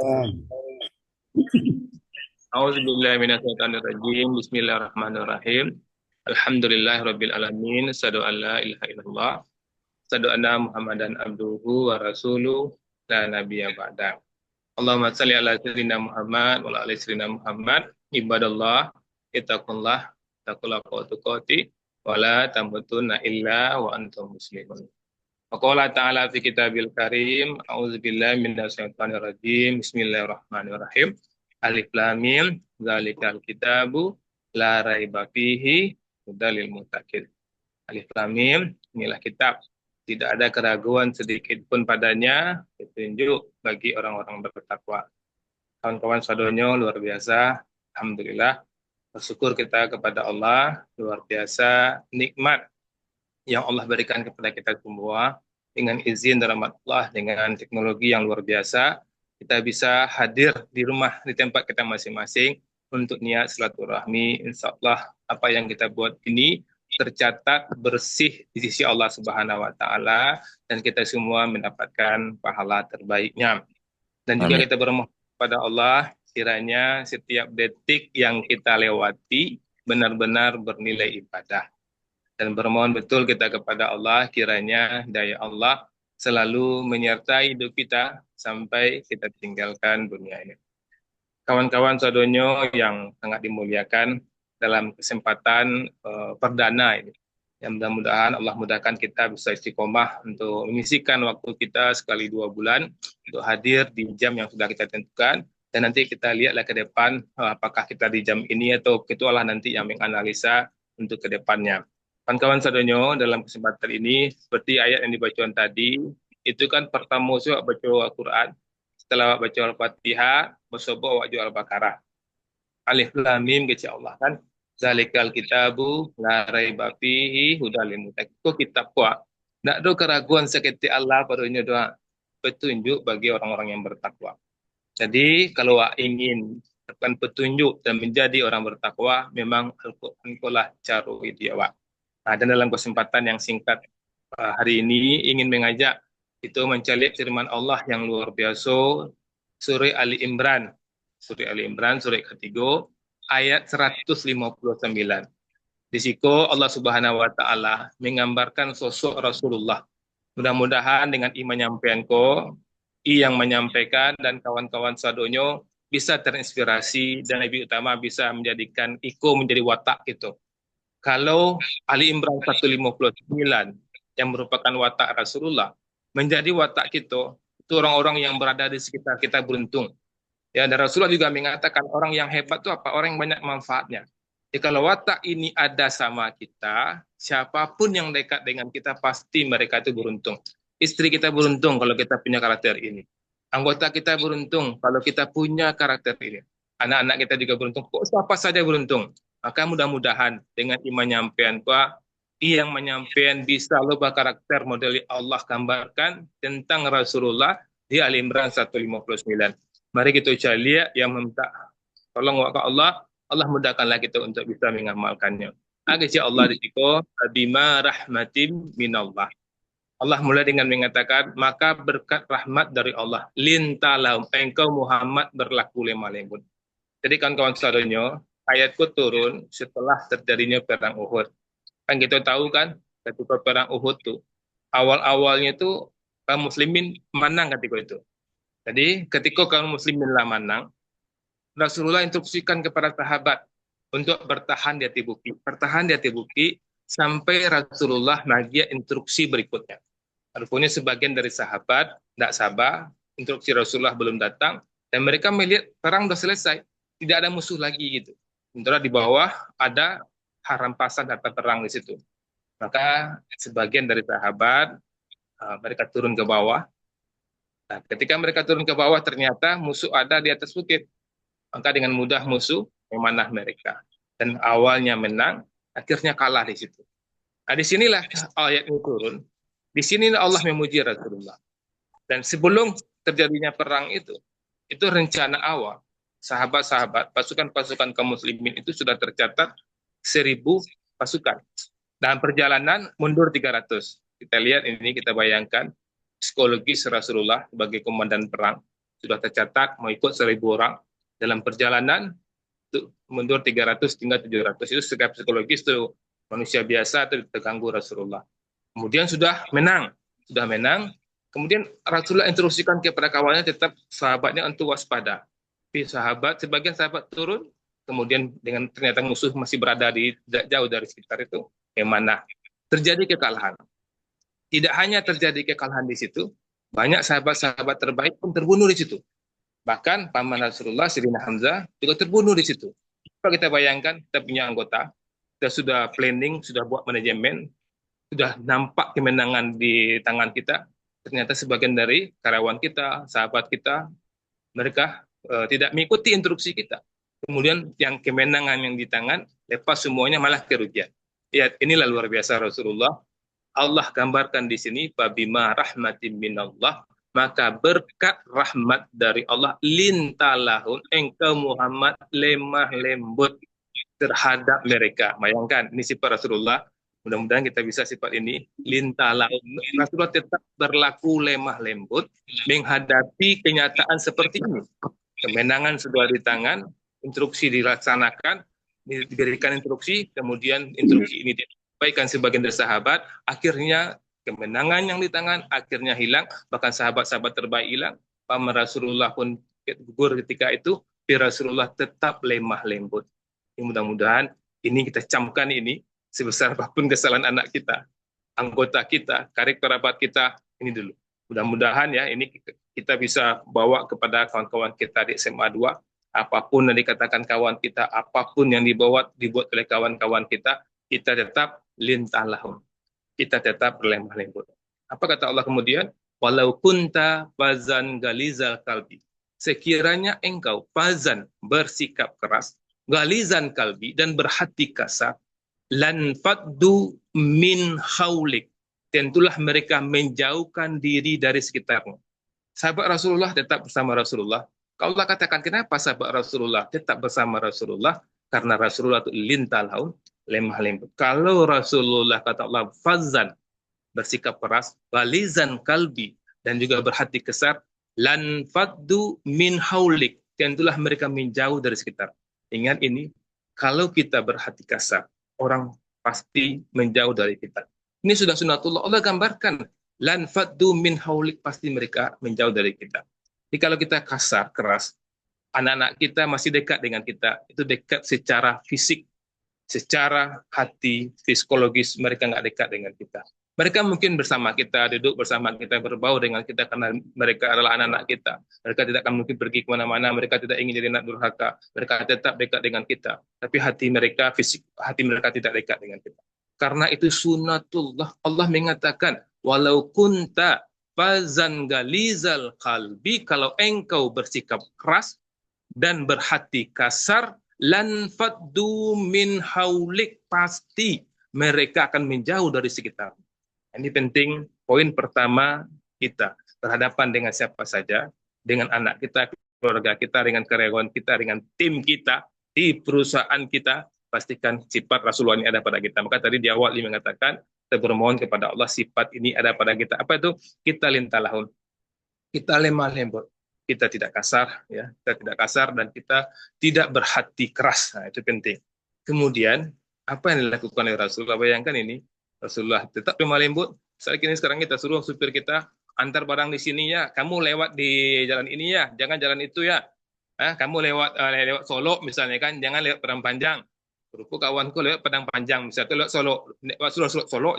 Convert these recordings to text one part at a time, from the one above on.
A'udzubillahiminasyaitonirrajim. Bismillahirrahmanirrahim. Alhamdulillahirabbil alamin. Asyhadu an la ilaha illallah. Asyhadu anna Muhammadan abduhu wa rasuluh la nabiyya ba'da. Allahumma shalli ala sayyidina Muhammad wa ala ali sayyidina Muhammad. Ibadallah, ittaqullah, taqullaha wa tuqati wa la tamutunna illa wa antum muslimun. Wa qala ta'ala fi kitabil karim, a'udzubillahi minasyaitonirrajim. Bismillahirrahmanirrahim. Alif lam mim, zalikal kitabu la raiba fihi hudal lil muttaqin. Alif lam mim, inilah kitab. Tidak ada keraguan sedikit pun padanya, petunjuk bagi orang-orang bertakwa. Kawan-kawan sadonyo luar biasa. Alhamdulillah. Bersyukur kita kepada Allah, luar biasa nikmat yang Allah berikan kepada kita semua. Dengan izin dan rahmat Allah, dengan teknologi yang luar biasa, kita bisa hadir di rumah, di tempat kita masing-masing untuk niat silaturahmi. Insya Allah apa yang kita buat ini tercatat bersih di sisi Allah Subhanahu wa taala dan kita semua mendapatkan pahala terbaiknya. Dan juga Amin. kita bermohon kepada Allah kiranya setiap detik yang kita lewati benar-benar bernilai ibadah. Dan bermohon betul kita kepada Allah kiranya daya Allah selalu menyertai hidup kita sampai kita tinggalkan dunia ini. Kawan-kawan sadonyo yang sangat dimuliakan dalam kesempatan perdana ini. Yang mudah-mudahan Allah mudahkan kita bisa istiqomah untuk menyisihkan waktu kita sekali 2 bulan untuk hadir di jam yang sudah kita tentukan. Dan nanti kita lihatlah ke depan apakah kita di jam ini atau itulah nanti yang menganalisa untuk ke depannya. Kawan-kawan sadonyo dalam kesempatan ini seperti ayat yang dibacakan tadi itu kan pertama baca Al-Quran, setelah baca Al-Fatihah bersobo baca Al-Baqarah. Alif lam mim kecil Allah kan. Zalikal kitabu la raiba fihi hudal lil muttaqin. Itu kitab kuat. Ndak ada keraguan seketik Allah padanya doa petunjuk bagi orang-orang yang bertakwa. Jadi kalau ingin akan petunjuk dan menjadi orang bertakwa memang Al-Qur'an lah cara dia. Nah, dan dalam kesempatan yang singkat hari ini ingin mengajak itu mencari firman Allah yang luar biasa surah Ali Imran. Surah Ali Imran, surah ketiga, ayat 159. Di situ Allah Subhanahu wa taala menggambarkan sosok Rasulullah. Mudah-mudahan dengan iman nyampeanko, yang menyampaikan dan kawan-kawan sadonyo bisa terinspirasi dan lebih utama bisa menjadikan iko menjadi watak gitu. Kalau Ali Imran 159 yang merupakan watak Rasulullah menjadi watak kita, itu orang-orang yang berada di sekitar kita beruntung. Ya, dan Rasulullah juga mengatakan orang yang hebat itu apa? Orang yang banyak manfaatnya. Jadi kalau watak ini ada sama kita, siapapun yang dekat dengan kita pasti mereka itu beruntung. Istri kita beruntung kalau kita punya karakter ini. Anggota kita beruntung kalau kita punya karakter ini. Anak-anak kita juga beruntung. Kok siapa saja beruntung? Maka mudah-mudahan dengan iman nyampean Pak, yang menyampaikan bisa loba karakter model Allah gambarkan tentang Rasulullah di Ali Imran 159. Mari kita cari yang meminta tolong kepada Allah, Allah mudahkanlah kita untuk bisa mengamalkannya. Agar Allah di situ bima rahmatin minallah. Allah mulai dengan mengatakan, maka berkat rahmat dari Allah, lintalau engkau Muhammad berlaku lemah lembut. Jadi kawan-kawan saudara, ayatku turun setelah terjadinya perang Uhud. Kan kita tahu kan, ketika perang Uhud tuh, awal-awalnya tuh kaum muslimin menang ketika itu. Jadi ketika kaum muslimin lah menang, Rasulullah instruksikan kepada sahabat untuk bertahan di hati bukti. Bertahan di hati bukti sampai Rasulullah bagi instruksi berikutnya. Rupanya sebagian dari sahabat tidak sabar, instruksi Rasulullah belum datang, dan mereka melihat perang sudah selesai, tidak ada musuh lagi gitu. Sementara di bawah ada harampasan harta perang di situ. Maka sebagian dari sahabat mereka turun ke bawah. Nah, ketika mereka turun ke bawah ternyata musuh ada di atas bukit. Maka dengan mudah musuh memanah mereka. Dan awalnya menang, akhirnya kalah di situ. Nah, disinilah ayat ini turun. Di sini Allah memuji Rasulullah. Dan sebelum terjadinya perang itu rencana awal. Sahabat-sahabat, pasukan-pasukan kaum muslimin itu sudah tercatat 1.000 pasukan. Dalam perjalanan mundur 300. Kita lihat ini, kita bayangkan psikologis Rasulullah sebagai komandan perang. sudah tercatat mau ikut 1.000 orang dalam perjalanan mundur 300 hingga 700. Itu secara psikologis tuh manusia biasa itu terganggu Rasulullah. Kemudian sudah menang. Kemudian Rasulullah instruksikan kepada kawannya tetap sahabatnya untuk waspada. Tapi sebagian sahabat turun, kemudian dengan ternyata musuh masih berada di jauh dari sekitar itu, mana terjadi kekalahan. Tidak hanya terjadi kekalahan di situ, banyak sahabat-sahabat terbaik pun terbunuh di situ. Bahkan paman Rasulullah, Sayyidina Hamzah, juga terbunuh di situ. Kalau kita bayangkan, kita punya anggota, kita sudah planning, sudah buat manajemen, sudah nampak kemenangan di tangan kita, ternyata sebagian dari karyawan kita, sahabat kita, mereka tidak mengikuti instruksi kita. Kemudian yang kemenangan yang di tangan, lepas semuanya malah kerugian. Ya, inilah luar biasa Rasulullah. Allah gambarkan di sini, Fabima rahmatin minallah, maka berkat rahmat dari Allah, lintalahun, engkau Muhammad lemah lembut terhadap mereka. Bayangkan, ini sifat Rasulullah. Mudah-mudahan kita bisa sifat ini. Lintalahun, Rasulullah tetap berlaku lemah lembut menghadapi kenyataan seperti ini. Kemenangan sudah di tangan, instruksi dilaksanakan, diberikan instruksi, kemudian instruksi ini disampaikan sebagian dari sahabat, akhirnya kemenangan yang di tangan akhirnya hilang, bahkan sahabat-sahabat terbaik hilang. Paman Rasulullah pun gugur ketika itu, tapi Rasulullah tetap lemah lembut. Mudah-mudahan ini kita camkan ini, sebesar apapun kesalahan anak kita, anggota kita, karib kerabat kita, ini dulu. Mudah-mudahan ya ini kita bisa bawa kepada kawan-kawan kita di SMA 2, apapun yang dikatakan kawan kita, apapun yang dibuat oleh kawan-kawan kita tetap lintalahum. Kita tetap berlemah lembut. Apa kata Allah kemudian? Walau kunta fazan galizal kalbi. Sekiranya engkau fazan bersikap keras, galizan kalbi dan berhati kasar, lan faddu min haulik. Tentulah mereka menjauhkan diri dari sekitarmu. Sahabat Rasulullah tetap bersama Rasulullah. Kalau Allah katakan kenapa sahabat Rasulullah tetap bersama Rasulullah? Karena Rasulullah itu lintalahum, lemah lembut. Kalau Rasulullah kata Allah fazan, bersikap keras, balizan kalbi, dan juga berhati kesar, lan faddu min haulik, tentulah mereka menjauh dari sekitar. Ingat ini, kalau kita berhati kasar, orang pasti menjauh dari kita. Ini sudah sunatullah. Allah gambarkan, lan faddu min haulik, pasti mereka menjauh dari kita. Jadi kalau kita kasar, keras, anak-anak kita masih dekat dengan kita, itu dekat secara fisik, secara hati, psikologis, mereka nggak dekat dengan kita. Mereka mungkin bersama kita, duduk bersama kita, berbau dengan kita karena mereka adalah anak-anak kita. Mereka tidak akan mungkin pergi kemana-mana, mereka tidak ingin jadi anak durhaka. Mereka tetap dekat dengan kita. Tapi hati mereka, fisik hati mereka tidak dekat dengan kita. Karena itu sunatullah. Allah mengatakan, walau kunta fazan galizal qalbi, kalau engkau bersikap keras dan berhati kasar, lan faddu min haulik, pasti mereka akan menjauh dari sekitar. Ini penting, poin pertama kita berhadapan dengan siapa saja, dengan anak kita, keluarga kita, dengan karyawan kita, dengan tim kita, di perusahaan kita, pastikan sifat Rasulullah ini ada pada kita. Maka tadi di awal ini mengatakan, kita bermohon kepada Allah, sifat ini ada pada kita. Apa itu? Kita lintalahun, kita lemah lembut, kita tidak kasar, ya, kita tidak kasar dan kita tidak berhati keras. Nah, itu penting. Kemudian apa yang dilakukan oleh Rasulullah? Bayangkan ini, Rasulullah tetap lemah lembut. Sekarang kita suruh supir kita antar barang di sini ya, kamu lewat di jalan ini ya, jangan jalan itu ya. Kamu lewat Solo misalnya kan, jangan lewat Padang Panjang. Rupa kawanku lewat Padang Panjang, misalnya lewat Solo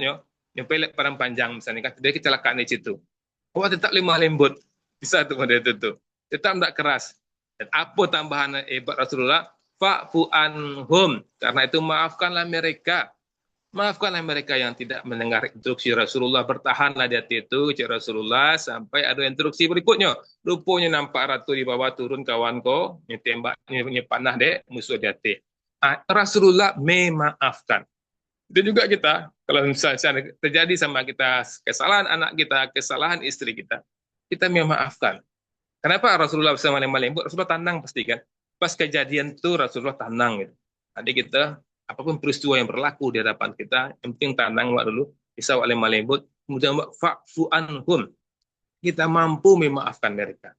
nyampe lewat Padang Panjang misalnya kan, dia kecelakaan di situ. Oh, tetap lemah lembut. Bisa tuh pada itu. Tetap tidak keras. Dan apa tambahan hebat Rasulullah? Fa'fu anhum. Karena itu maafkanlah mereka. Maafkanlah mereka yang tidak mendengar instruksi Rasulullah. Bertahanlah di hati itu, cik Rasulullah, sampai ada instruksi berikutnya. Rupanya nampak ratu di bawah turun kawanku, nyetembak, panah dek, musuh di hati. Rasulullah memaafkan. Itu juga kita, kalau misalnya terjadi sama kita, kesalahan anak kita, kesalahan istri kita memaafkan. Kenapa Rasulullah bersama lemah lembut? Rasulullah tenang pasti kan. Pas kejadian itu Rasulullah tenang gitu. Jadi kita, apapun peristiwa yang berlaku di hadapan kita, yang penting tenang dulu, bisa lemah lembut, kemudian fa'fu anhum. Kita mampu memaafkan mereka.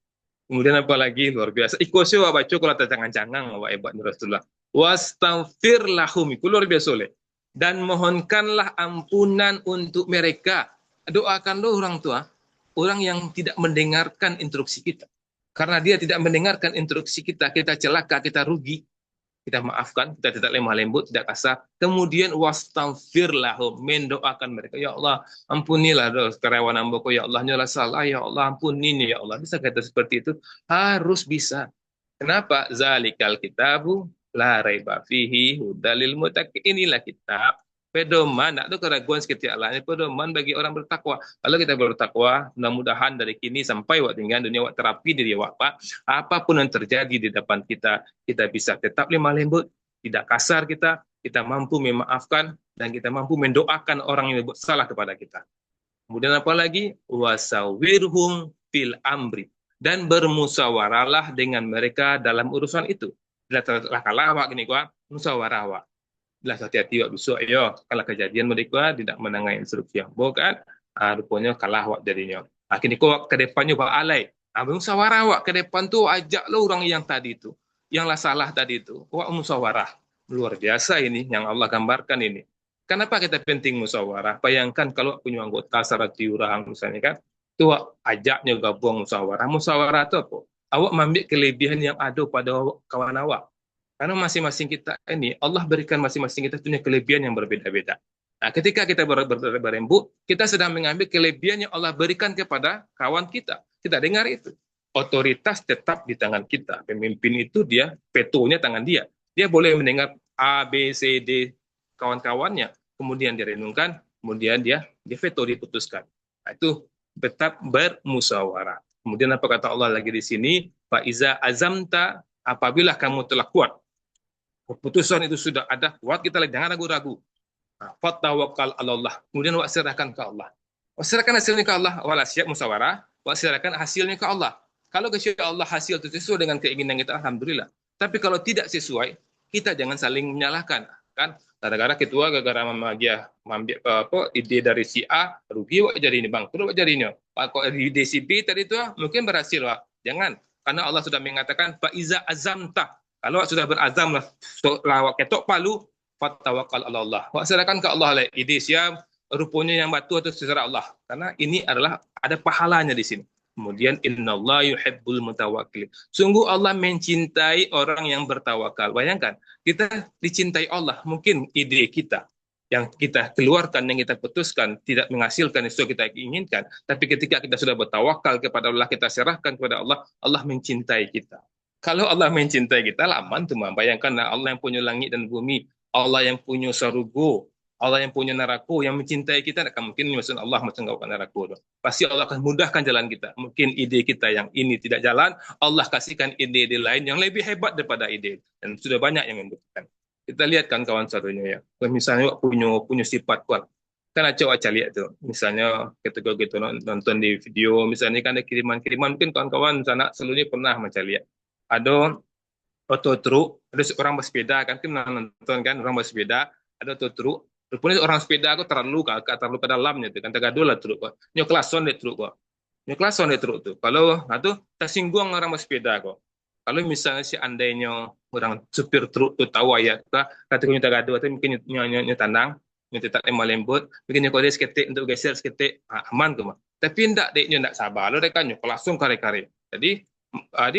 Kemudian apa lagi luar biasa. Ikosyo baca kalau tercangang-cangang wa ibad Rasulullah. Wastaghfir lahum. Itu luar biasa oleh. Dan mohonkanlah ampunan untuk mereka. Doakanlah orang tua, orang yang tidak mendengarkan instruksi kita. Karena dia tidak mendengarkan instruksi kita, kita celaka, kita rugi, kita maafkan, kita tidak lemah lembut, tidak kasar. Kemudian wastaghfir lahum, mendoakan mereka. Ya Allah, ampunilah karyawan hamba-Ku, ya Allah, nyolah salah, ya Allah, ampuni ya Allah. Bisa kata seperti itu? Harus bisa. Kenapa? Zalikal kitabu la raiba fihi hudalil muttaqin. Inilah kitab pedoman, tak ada keraguan setiap Allah. Pedoman bagi orang bertakwa. Kalau kita bertakwa, mudah-mudahan dari kini sampai waktu tinggal dunia waktu terapi diri Pak, apapun yang terjadi di depan kita, kita bisa tetap lemah lembut, tidak kasar kita mampu memaafkan, dan kita mampu mendoakan orang yang berbuat salah kepada kita. Kemudian apa lagi? Wasawirhum fil amri. Dan bermusyawarahlah dengan mereka dalam urusan itu. Bila telah kalah awak gini kuah, musyawarah awak. Bila hati-hati awak besok, yo, kalau kejadian mereka tidak menangai instruksi yang bukan, rupanya kalah awak jadinya. Akhirnya kau ke depannya pak alai. Musyawarah awak ke depan tu ajaklah orang yang tadi itu, yang lah salah tadi itu. Awak musyawarah. Luar biasa ini yang Allah gambarkan ini. Kenapa kita penting musyawarah? Bayangkan kalau punya anggota 100 orang misalnya kan, itu ajaknya gabung musyawarah. Musyawarah itu apa? Awak mengambil kelebihan yang ada pada kawan awak. Karena masing-masing kita ini, Allah berikan masing-masing kita punya kelebihan yang berbeda-beda. Nah, ketika kita berembuk, kita sedang mengambil kelebihan yang Allah berikan kepada kawan kita. Kita dengar itu. Otoritas tetap di tangan kita. Pemimpin itu dia, petonya tangan dia. Dia boleh mendengar A, B, C, D, kawan-kawannya, kemudian direnungkan, kemudian dia veto, diputuskan. Nah, itu tetap bermusyawarah. Kemudian apa kata Allah lagi di sini? Faiza azamta, apabila kamu telah kuat, keputusan itu sudah ada, kuat, kita jangan ragu-ragu. Fatawakal Allah. Kemudian serahkan ke Allah. Serahkan hasilnya ke Allah. Wala siap musyawarah, serahkan hasilnya ke Allah. Kalau ke Allah hasil itu sesuai dengan keinginan kita, alhamdulillah. Tapi kalau tidak sesuai, kita jangan saling menyalahkan. Kan gara-gara ketua gara-gara dia mengambil ide dari si A, rugi wak jadi ini bang, terus jadi ini. Kalau ide si B tadi itu mungkin berhasil wak. Jangan, karena Allah sudah mengatakan faiza azamta. Kalau sudah berazam lah, lawak ketok palu, fatawakal Allah. Wak serahkan ke Allah lah. Ide siap, rupanya yang batu atau secara Allah. Karena ini adalah ada pahalanya di sini. Kemudian innallaha yuhibbul mutawakkil. Sungguh Allah mencintai orang yang bertawakal. Bayangkan, kita dicintai Allah. Mungkin ide kita yang kita keluarkan, yang kita putuskan tidak menghasilkan yang kita inginkan. Tapi ketika kita sudah bertawakal kepada Allah, kita serahkan kepada Allah, Allah mencintai kita. Kalau Allah mencintai kita, aman tuh. Bayangkan Allah yang punya langit dan bumi, Allah yang punya surga, Allah yang punya neraka, yang mencintai kita, akan mungkin maksud Allah macam kau neraka. Pasti Allah akan mudahkan jalan kita. Mungkin ide kita yang ini tidak jalan, Allah kasihkan ide-ide lain yang lebih hebat daripada ide. Dan sudah banyak yang membuktikan. Kita lihat kan kawan satunya ya. Misalnya punya sifat kuat. Kan acak lihat tuh. Misalnya ketika kita nonton di video, misalnya kan ada kiriman-kiriman, mungkin kawan-kawan sana seluruhnya pernah macam lihat. Ada auto truk, ada seorang bersepeda kan, kita nonton kan orang bersepeda, ada auto truk. Rupanya orang sepeda aku terlalu ke dalamnya tuh kan tergaduh lah truk kok. Nyoklason deh truk kok. Nyoklason deh truk tuh. Kalau itu tersinggung orang bersepeda kok. Kalau misalnya si andainya orang supir truk tuh tahu ayat kata kunya tergaduh atau mungkin nyonya tandang, nyonya tak lemah lembut, mungkin nyonya dia seketik untuk geser seketik aman tuh mah. Tapi ndak dek nyonya ndak sabar, lo kan nyoklason kare-kare. Jadi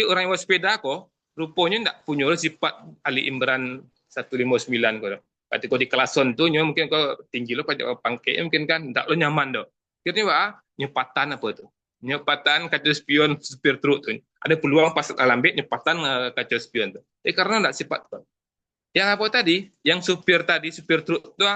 orang yang bersepeda kok rupanya ndak punya sifat Ali Imran 159 kok. Berarti kau di kelason tu, mungkin kau tinggi lo pada pangkek, mungkin kan, tak lo nyaman do. Kira nyepatan apa tu? Nyepatan kaca spion supir truk tu. Ada peluang pas lambat nyepatan kaca spion tu. Karena tak sifat tu. Yang apa tadi? Yang supir truk tu,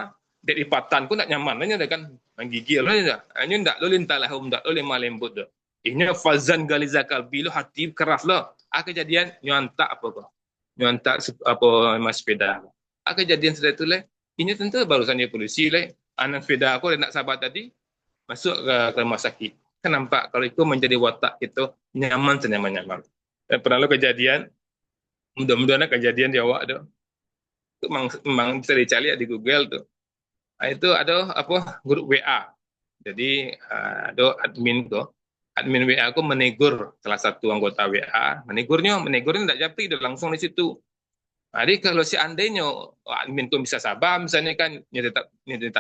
dek lipatan, kau tak nyaman. Hanya kan, menggigil. Hanya tak lo lintalahum, tak lo lemah lembut tu. Ini fazan galizakal, bilo hati keras lo. Kejadian, nyontak apa kau? Nyontak apa mas sepeda. Kejadian sudah itu lah. Ini tentu barusan dia polisi lah. Anak sepeda aku nak sahabat tadi masuk ke rumah sakit. Kan nampak kalau itu menjadi watak itu nyaman senyaman-nyaman. Pernah lo kejadian, mudah-mudahan kejadian di awak tu. Itu memang bisa dicari di Google tu. Itu ada apa grup WA. Jadi ada admin tu. admin WA aku menegur salah satu anggota WA, menegurnya tidak japri, udah langsung di situ. Jadi kalau seandainya admin tuh bisa sabar, misalnya kan tetap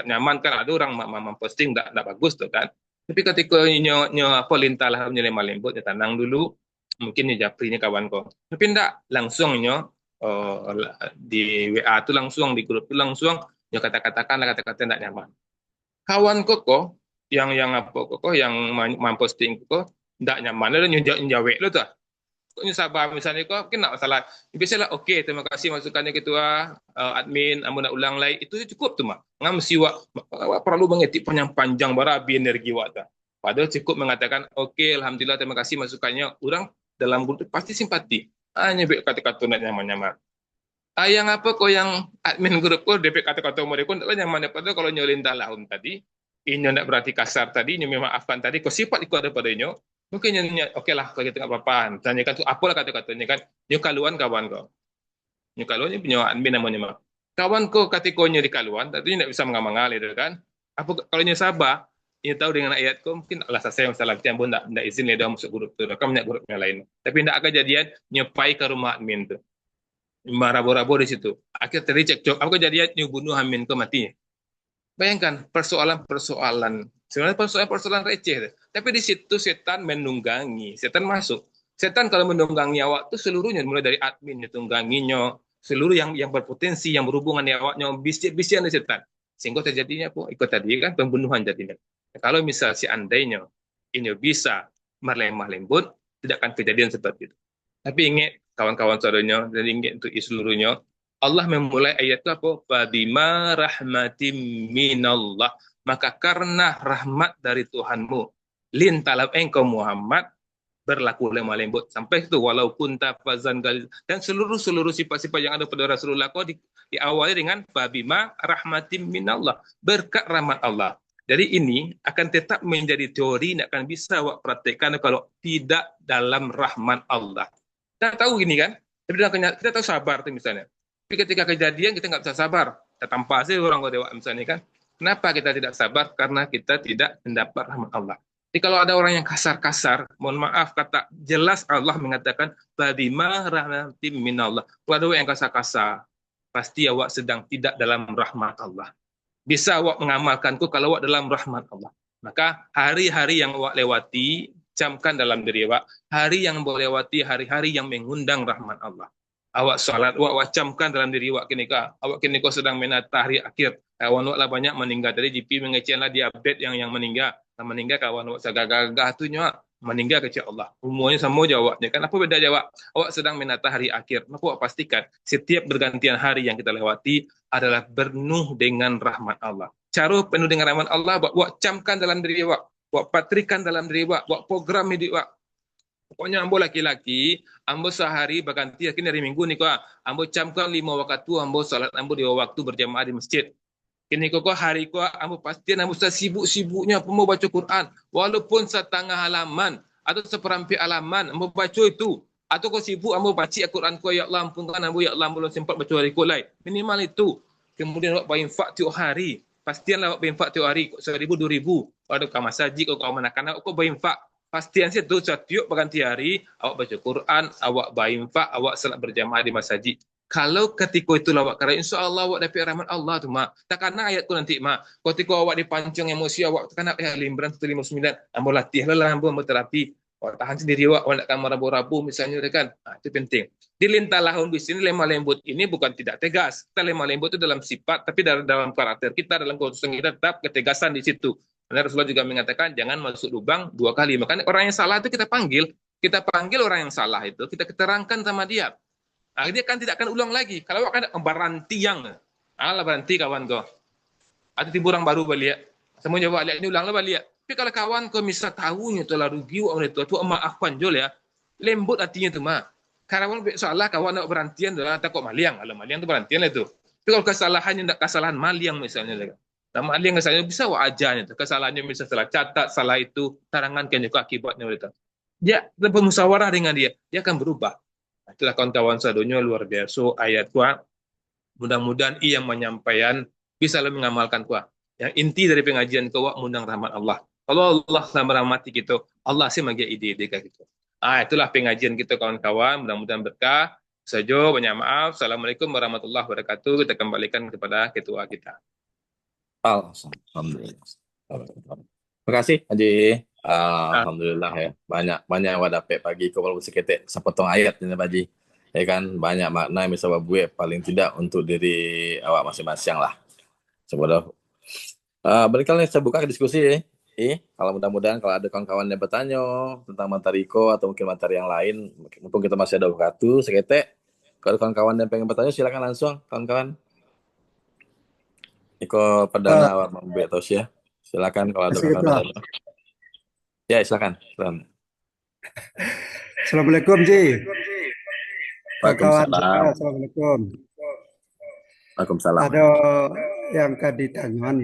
nyaman kan, ada orang posting tidak bagus tuh kan. Tapi ketika nyo apa lintalah lemah lembut, ya tenang dulu, mungkin japri ini kawan kok. Tapi tidak langsung di WA tuh langsung di grup tuh langsung nyo kata-katakan kata-kata tidak nyaman. Kawan kok yang apa kok yang posting kok tidak nyaman, lalu nyo lo tuh sabar misalnya kok mungkin nak masalah biasalah, okey terima kasih masukannya ketua admin, amun nak ulang lagi itu cukup tu mak ngam siwa perlu mengetik panjang-panjang barabi energi wak ta, padahal cukup mengatakan okey alhamdulillah terima kasih masukannya, orang dalam grup pasti simpati, hanya bet kata-kata nak nyaman-nyaman. Yang apa kok yang admin grup kok depek kata-kata mereka tidak nyaman, padahal kalau nyolin tahun tadi ini nak berarti kasar tadi, ini memaafkan tadi, kok sifat itu ada padanya. Mungkin nyanyi, oke lah kalau kita nggak apa-apa. Tanyakan tuh apalah kata-katanya kan. Nyo kaluan kawan kau. Nyo kaluan ini punya admin namanya mah. Kawan kau katikonya di kaluan, tapi tidak bisa mengamangal itu kan. Apa kalau nyo sabar, nyo tahu dengan ayat kau mungkin Allah saya masalah kita pun tidak izin dia masuk grup tu. Kamu punya grup yang lain. Tapi tidak akan jadian nyopai ke rumah admin tu. Marabo-rabo di situ. Akhirnya terjadi cekcok. Apa kejadian nyo bunuh admin kau mati. Bayangkan persoalan-persoalan, sebenarnya persoalan-persoalan receh. Tapi di situ setan menunggangi, setan masuk. Setan kalau menunggangi awak itu seluruhnya, mulai dari admin, tungganginya, seluruh yang berpotensi, yang berhubungan dengan awaknya, bisian dari setan. Sehingga terjadinya apa? Ikut tadi kan pembunuhan jadinya. Kalau misal seandainya ini bisa melemah lembut, tidak akan kejadian seperti itu. Tapi ingat kawan-kawan saudaranya, dan ingat untuk seluruhnya, Allah memulai ayat itu apa? Fabima rahmatim minallah. Maka karena rahmat dari Tuhanmu. Lintalam engkau Muhammad berlaku lemah lembut. Sampai itu walaupun tafazan dan seluruh sifat-sifat yang ada pada Rasulullah kau diawali dengan fabima rahmatim minallah. Berkat rahmat Allah. Jadi ini akan tetap menjadi teori, tidak akan bisa awak praktekkan kalau tidak dalam rahmat Allah. Kita tahu gini kan? Kita tahu sabar tuh misalnya. Tapi ketika kejadian kita nggak bisa sabar. Kita tampar sih orang kau dewa misalnya kan. Kenapa kita tidak sabar? Karena kita tidak mendapat rahmat Allah. Jadi kalau ada orang yang kasar-kasar, mohon maaf, kata jelas Allah mengatakan fabima rahmatim minallah. Kalau ada yang kasar-kasar, pasti awak sedang tidak dalam rahmat Allah. Bisa awak mengamalkanku kalau awak dalam rahmat Allah. Maka hari-hari yang awak lewati, camkan dalam diri awak, hari yang awak lewati, hari-hari yang mengundang rahmat Allah. Awak salat, awak wacamkan dalam diri awak kenika. Awak kenika sedang menata hari akhir. Kawan awak lah banyak meninggal. Tadi GP mengecek lah dia update yang meninggal. Yang meninggal kawan awak segagah-gagah tu nyak. Meninggal kecil Allah. Umurnya sama jawabnya. Kan apa beda jawab? Awak sedang menata hari akhir. Maka awak pastikan setiap bergantian hari yang kita lewati adalah penuh dengan rahmat Allah. Cara penuh dengan rahmat Allah, awak camkan dalam diri awak. Awak patrikan dalam diri awak. Awak program hidup awak. Pokoknya ambo laki-laki, ambo sehari berganti, akhirnya hari Minggu ni kau, ambo camkan 5 waktu, ambo salat ambo 2 waktu berjamaah di masjid. Kini kau hari kau, ambo pastian ambo sibuk-sibuknya ambo baca Quran, walaupun setengah halaman atau seperempat halaman, ambo baca itu. Atau kau sibuk ambo baca Quran kau, ya Allah ampunkan ambo, ya Allah belum sempat baca hari kau lain. Minimal itu. Kemudian awak berinfak tiap hari. Pastianlah awak berinfak tiap hari, 1,000, 2,000. Ada kau masjid, kau menakan, kau berinfak. Pastian sih tu setiap berganti hari awak baca Quran, awak berinfak, awak salat berjamaah di masjid. Kalau ketika itu awak kerana insya-Allah awak dapat rahmat Allah tu mak. Takkan ayat tu nanti mak. Ketika awak dipancing emosi awak takkan Al-Imran 159, ambo latih lah ambo terapi. Awak tahan sendiri awak nak rabu-rabu misalnya kan. Itu penting. Di lintah-lahun di sini lemah lembut ini bukan tidak tegas. Kita lemah lembut itu dalam sifat tapi dalam karakter kita, dalam konsumsi kita tetap ketegasan di situ. Karena Rasulullah juga mengatakan jangan masuk lubang 2 kali. Makanya orang yang salah itu kita panggil orang yang salah itu, kita keterangkan sama dia. Nah, dia kan tidak akan ulang lagi. Kalau akan baranti yang, baranti kawan kau. Ada tiba orang baru balik. Semua jawab ini ulanglah balik. Tapi kalau kawan kau misal tahunya telah rugi orang itu maafkan jol ya. Lembut hatinya tu mah. Karena salah kawan nak berantian dah takut maliang. Kalau maliang tu berantian itu. Tapi kalau kesalahannya tidak kesalahan maliang misalnya. Nama ahli yang saya bisa wajarnya kesalahannya bisa salah catat, salah itu tarangankan juga akibatnya mereka. Dia bermusyawarah dengan dia akan berubah. Itulah kawan-kawan sadonya luar biasa ayat kuat. Mudah-mudahan ia yang menyampaikan bisa lebih mengamalkan kuat. Yang inti dari pengajian kuat mengundang rahmat Allah. Kalau Allah merahmati gitu, Allah sih magi ide-ide kayak gitu. Itulah pengajian kita kawan-kawan. Mudah-mudahan berkah. Sejo, banyak maaf. Assalamualaikum warahmatullahi wabarakatuh. Kita kembalikan kepada ketua kita. Alhamdulillah. Terima kasih Haji. Ah, Alhamdulillah ya. Banyak banyak awak dapat pagi kau kalau seketik sepotong ayat ini Haji. Ya kan banyak makna yang bisa buat paling tidak untuk diri awak masing-masing lah. Semoga berikutnya saya buka ke diskusi ya. Kalau mudah-mudahan kalau ada kawan-kawan yang bertanya tentang materi Iko atau mungkin materi yang lain, mumpung kita masih ada waktu, seketik. Kalau ada kawan-kawan yang pengen bertanya, silakan langsung, kawan-kawan. Iko perdana Ah, awak membuat ya. Silakan kalau ada kasih kawan-kawan ketua. bertanya. Ya, silakan. Silakan. Assalamualaikum Ji, kawan semua. Waalaikumsalam. Assalamualaikum. Waalaikumsalam. Ada yang kaditangan